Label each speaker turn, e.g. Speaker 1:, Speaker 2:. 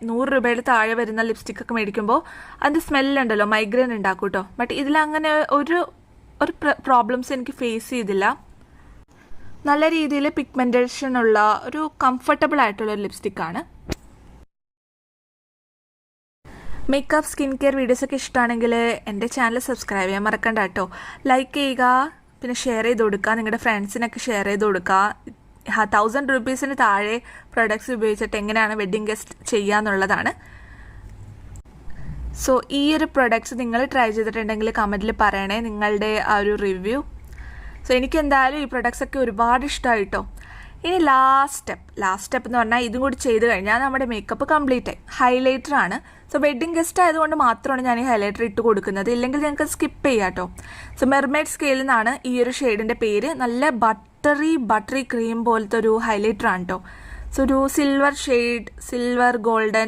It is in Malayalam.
Speaker 1: 100 രൂപയിൽ താഴെ വരുന്ന ലിപ്സ്റ്റിക്കൊക്കെ മേടിക്കുമ്പോൾ അതിൻ്റെ സ്മെല്ലുണ്ടല്ലോ മൈഗ്രെയിൻ ഉണ്ടാക്കും കേട്ടോ. ബട്ട് ഇതിലങ്ങനെ ഒരു പ്രോബ്ലംസ് എനിക്ക് ഫേസ് ചെയ്തില്ല. നല്ല രീതിയിൽ പിഗ്മെൻറ്റേഷൻ ഉള്ള ഒരു കംഫർട്ടബിൾ ആയിട്ടുള്ള ഒരു ലിപ്സ്റ്റിക്കാണ്. മേക്കപ്പ് സ്കിൻ കെയർ വീഡിയോസൊക്കെ ഇഷ്ടമാണെങ്കിൽ എൻ്റെ ചാനൽ സബ്സ്ക്രൈബ് ചെയ്യാൻ മറക്കണ്ട കേട്ടോ. ലൈക്ക് ചെയ്യുക, പിന്നെ ഷെയർ ചെയ്ത് കൊടുക്കുക, നിങ്ങളുടെ ഫ്രണ്ട്സിനൊക്കെ ഷെയർ ചെയ്ത് കൊടുക്കുക. 1000 രൂപീസിന് താഴെ പ്രൊഡക്ട്സ് ഉപയോഗിച്ചിട്ട് എങ്ങനെയാണ് വെഡ്ഡിങ് ഗസ്റ്റ് ചെയ്യുക എന്നുള്ളതാണ്. സോ ഈ ഒരു പ്രൊഡക്ട്സ് നിങ്ങൾ ട്രൈ ചെയ്തിട്ടുണ്ടെങ്കിൽ കമൻറ്റിൽ പറയണേ നിങ്ങളുടെ ആ ഒരു റിവ്യൂ. സോ എനിക്ക് എന്തായാലും ഈ പ്രൊഡക്ട്സ് ഒക്കെ ഒരുപാട് ഇഷ്ടമായിട്ടോ. ഇനി ലാസ്റ്റ് സ്റ്റെപ്പ് എന്ന് പറഞ്ഞാൽ ഇതും കൂടി ചെയ്ത് കഴിഞ്ഞാൽ നമ്മുടെ മേക്കപ്പ് കംപ്ലീറ്റ് ആയി. ഹൈലൈറ്റർ ആണ്. സോ വെഡ്ഡിങ് ഗസ്റ്റ് ആയതുകൊണ്ട് മാത്രമാണ് ഞാൻ ഈ ഹൈലൈറ്റർ ഇട്ട് കൊടുക്കുന്നത്, ഇല്ലെങ്കിൽ ഞങ്ങൾക്ക് സ്കിപ്പ് ചെയ്യാം കേട്ടോ. സോ മെർമെയ്ഡ് സ്കെയിലിൽ നിന്നാണ് ഈ ഒരു ഷെയ്ഡിൻ്റെ പേര്. നല്ല ബട്ടറി ക്രീം പോലത്തെ ഒരു ഹൈലൈറ്റർ ആണ് കേട്ടോ. സോ ഒരു സിൽവർ ഷെയ്ഡ്, സിൽവർ ഗോൾഡൻ